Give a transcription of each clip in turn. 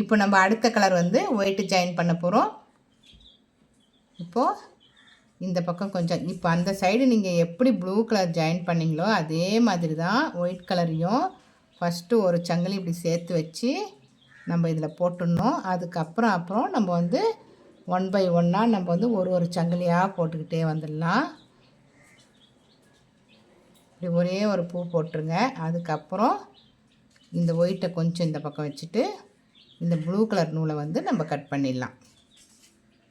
இப்போ நம்ம அடுத்த கலர் வந்து ஒயிட்டு ஜாயின் பண்ண போகிறோம். இப்போது இந்த பக்கம் கொஞ்சம் இப்போ அந்த சைடு நீங்கள் எப்படி ப்ளூ கலர் ஜாயின் பண்ணிங்களோ அதே மாதிரி தான் ஒயிட் கலரையும் ஃபஸ்ட்டு ஒரு சங்கிலி இப்படி சேர்த்து வச்சு நம்ம இதில் போட்டுடணும். அப்புறம் நம்ம வந்து 1 பை 1 நம்ம வந்து ஒரு சங்கிலியாக போட்டுக்கிட்டே வந்துடலாம். இப்படி ஒரே ஒரு பூ போட்டுருங்க. அதுக்கப்புறம் இந்த ஒயிட்டை கொஞ்சம் இந்த பக்கம் வச்சுட்டு இந்த ப்ளூ கலர் நூலை வந்து நம்ம கட் பண்ணிடலாம்.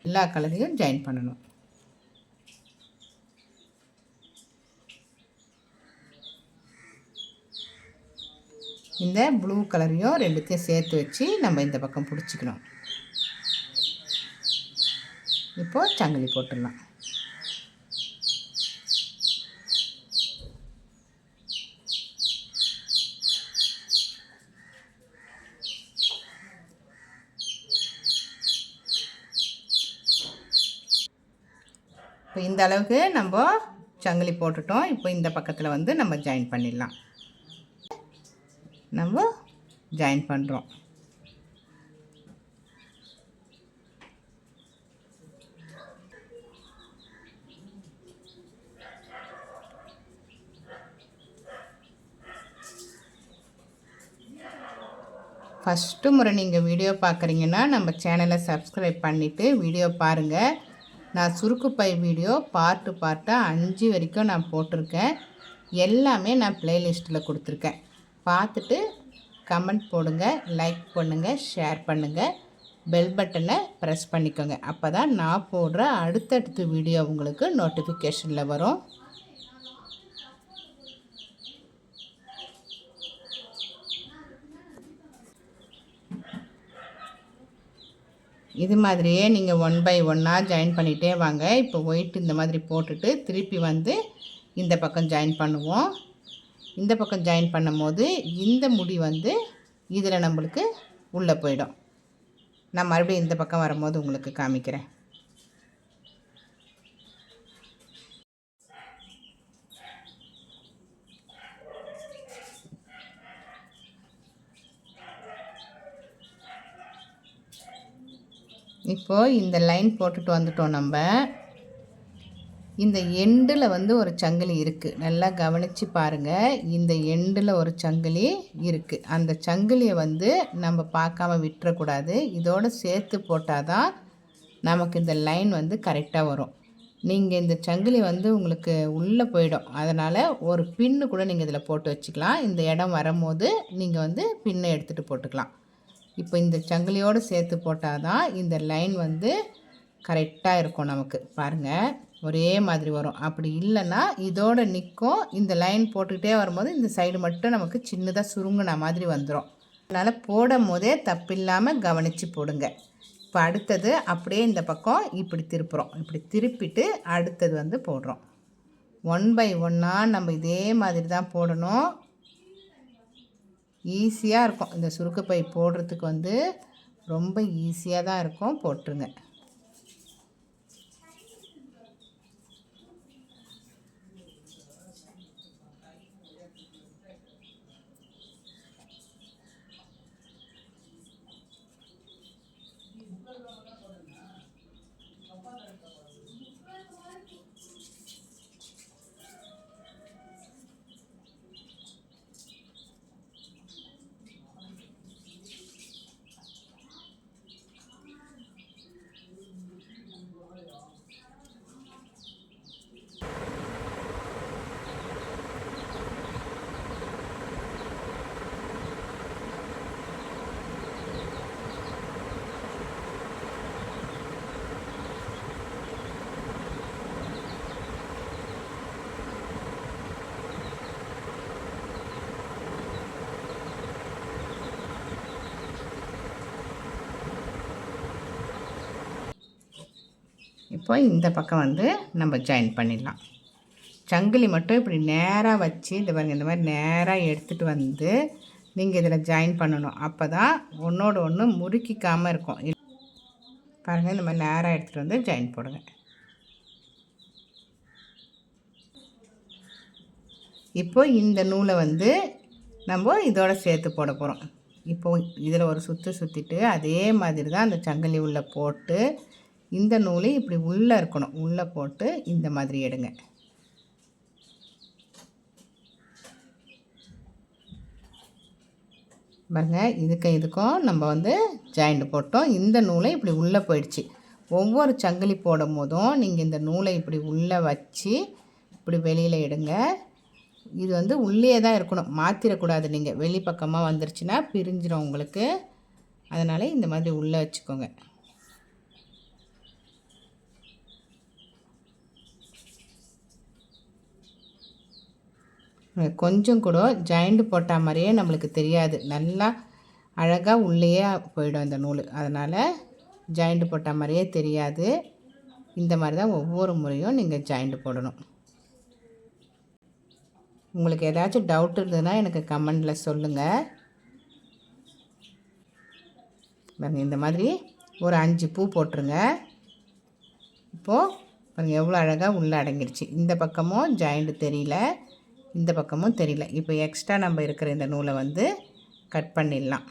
எல்லா கலரையும் ஜாயின் பண்ணணும். இந்த ப்ளூ கலரையும் ரெண்டுத்தையும் சேர்த்து வச்சு நம்ம இந்த பக்கம் பிடிச்சிக்கணும். இப்போது சங்கிலி போட்டுடலாம். இப்போ இந்த அளவுக்கு நம்ம சங்கிலி போட்டுட்டோம். இப்போ இந்த பக்கத்தில் வந்து நம்ம ஜாயின் பண்ணிடலாம். நம்ம ஜாயின் பண்ணுறோம். ஃபஸ்ட்டு முறை நீங்கள் வீடியோ பார்க்குறீங்கன்னா நம்ம சேனலை சப்ஸ்கிரைப் பண்ணிவிட்டு வீடியோ பாருங்கள். நான் சுருக்கு பை வீடியோ பார்ட்டாக 5 வரைக்கும் நான் போட்டிருக்கேன். எல்லாமே நான் ப்ளேலிஸ்ட்டில் கொடுத்துருக்கேன். பார்த்துட்டு கமெண்ட் போடுங்க, லைக் பண்ணுங்கள், ஷேர் பண்ணுங்கள், பெல் பட்டனை ப்ரெஸ் பண்ணிக்கோங்க. அப்போ தான் நான் போடுற அடுத்தடுத்த வீடியோ உங்களுக்கு நோட்டிஃபிகேஷனில் வரும். இது மாதிரியே நீங்கள் 1 பை 1 ஜாயின் பண்ணிகிட்டே வாங்க. இப்போ ஒயிட் இந்த மாதிரி போட்டுட்டு திருப்பி வந்து இந்த பக்கம் ஜாயின் பண்ணுவோம். இந்த பக்கம் ஜாயின் பண்ணும் போது இந்த முடி வந்து இதில் நம்மளுக்கு உள்ளே போயிடும். நான் மறுபடியும் இந்த பக்கம் வரும்போது உங்களுக்கு காமிக்கிறேன். இப்போது இந்த லைன் போட்டுட்டு வந்துட்டோம். நம்ம இந்த எண்டில் வந்து ஒரு சங்கிலி இருக்குது. நல்லா கவனித்து பாருங்கள். இந்த எண்டில் ஒரு சங்கிலி இருக்குது. அந்த சங்கிலியை வந்து நம்ம பார்க்காம விட்டுறக்கூடாது. இதோடு சேர்த்து போட்டால் தான் நமக்கு இந்த லைன் வந்து கரெக்டாக வரும். நீங்கள் இந்த சங்கிலி வந்து உங்களுக்கு உள்ளே போயிடும். அதனால் ஒரு பின்னு கூட நீங்கள் இதில் போட்டு வச்சுக்கலாம். இந்த இடம் வரும்போது நீங்கள் வந்து பின்னை எடுத்துகிட்டு போட்டுக்கலாம். இப்போ இந்த சங்கிலியோடு சேர்த்து போட்டால் தான் இந்த லைன் வந்து கரெக்டாக இருக்கும். நமக்கு பாருங்கள் ஒரே மாதிரி வரும். அப்படி இல்லைன்னா இதோடு நிற்கும். இந்த லைன் போட்டுக்கிட்டே வரும்போது இந்த சைடு மட்டும் நமக்கு சின்னதாக சுருங்கின மாதிரி வந்துடும். அதனால் போடும் போதே தப்பில்லாமல் கவனித்து போடுங்க. இப்போ அடுத்தது அப்படியே இந்த பக்கம் இப்படி திருப்புறோம். இப்படி திருப்பிட்டு அடுத்தது வந்து போடுறோம். 1 பை 1 நம்ம இதே மாதிரி தான் போடணும். ஈஸியாக இருக்கும். இந்த சுருக்கு பை போடுறதுக்கு வந்து ரொம்ப ஈஸியாக தான் இருக்கும். போட்டுருங்க. இப்போ இந்த பக்கம் வந்து நம்ம ஜாயின் பண்ணிடலாம். சங்கிலி மட்டும் இப்படி நேராக வச்சு இந்த பாருங்கள், இந்த மாதிரி நேராக எடுத்துகிட்டு வந்து நீங்கள் இதில் ஜாயின் பண்ணணும். அப்போ தான் ஒன்றோடு ஒன்று முறுக்கிக்காமல் இருக்கும். பாருங்கள், இந்த மாதிரி நேராக எடுத்துகிட்டு வந்து ஜாயின் போடுங்க. இப்போ இந்த நூலை வந்து நம்ம இதோட சேர்த்து போட போகிறோம். இப்போது இதில் ஒரு சுற்றிட்டு அதே மாதிரி தான் அந்த சங்கிலி உள்ளே போட்டு இந்த நூல் இப்படி உள்ளே இருக்கணும். உள்ளே போட்டு இந்த மாதிரி எடுங்க. பாருங்க, இதுக்கும் நம்ம வந்து ஜாயிண்ட் போட்டோம். இந்த நூலை இப்படி உள்ளே போயிடுச்சு. ஒவ்வொரு சங்கிலி போடும் போதும் நீங்கள் இந்த நூலை இப்படி உள்ளே வச்சு இப்படி வெளியில் எடுங்க. இது வந்து உள்ளே தான் இருக்கணும், மாற்றிடக்கூடாது. நீங்கள் வெளி பக்கமாக வந்துருச்சுன்னா பிரிஞ்சிடும் உங்களுக்கு. அதனால் இந்த மாதிரி உள்ளே வச்சுக்கோங்க. கொஞ்சம் கூட ஜாயிண்ட் போட்ட மாதிரியே நம்மளுக்கு தெரியாது. நல்லா அழகாக உள்ளேயே போயிடும் இந்த நூல். அதனால் ஜாயிண்ட் போட்ட மாதிரியே தெரியாது. இந்த மாதிரி தான் ஒவ்வொரு முறையும் நீங்கள் ஜாயிண்ட் போடணும். உங்களுக்கு ஏதாச்சும் டவுட் இருந்ததுன்னா எனக்கு கமெண்டில் சொல்லுங்கள். பாருங்கள், இந்த மாதிரி ஒரு 5 பூ போட்டுருங்க. இப்போது பாருங்கள் எவ்வளோ அழகாக உள்ளே அடங்கிடுச்சு. இந்த பக்கமும் ஜாயிண்ட் தெரியல, இந்த பக்கமும் தெரியல. இப்போ எக்ஸ்ட்ரா நம்ம இருக்கிற இந்த நூலை வந்து கட் பண்ணிடலாம்.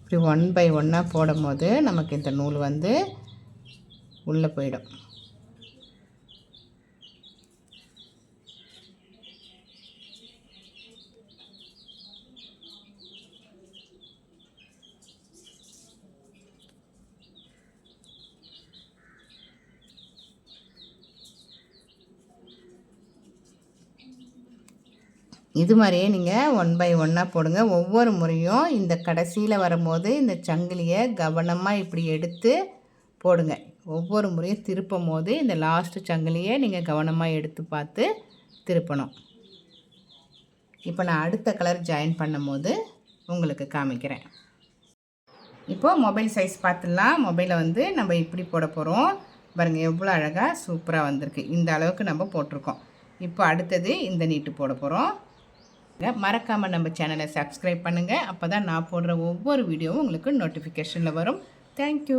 இப்படி 1 பை 1 போடும் போது நமக்கு இந்த நூல் வந்து உள்ளே போயிடும். இது மாதிரியே நீங்கள் 1 பை 1 போடுங்க. ஒவ்வொரு முறையும் இந்த கடைசியில் வரும்போது இந்த சங்கிலியை கவனமாக இப்படி எடுத்து போடுங்க. ஒவ்வொரு முறையும் திருப்பும் போது இந்த லாஸ்ட்டு சங்கிலியை நீங்கள் கவனமாக எடுத்து பார்த்து திருப்பணும். இப்போ நான் அடுத்த கலர் ஜாயின் பண்ணும்போது உங்களுக்கு காமிக்கிறேன். இப்போது மொபைல் சைஸ் பார்த்துடலாம். மொபைலை வந்து நம்ம இப்படி போட போகிறோம். பாருங்கள் எவ்வளோ அழகாக சூப்பராக வந்திருக்கு. இந்த அளவுக்கு நம்ம போட்டிருக்கோம். இப்போ அடுத்தது இந்த நீட்டு போட போகிறோம். மறக்காமல் நம்ம சேனலை சப்ஸ்கிரைப் பண்ணுங்கள். அப்போ தான் நான் போடுற ஒவ்வொரு வீடியோவும் உங்களுக்கு நோட்டிஃபிகேஷனில் வரும். தேங்க்யூ.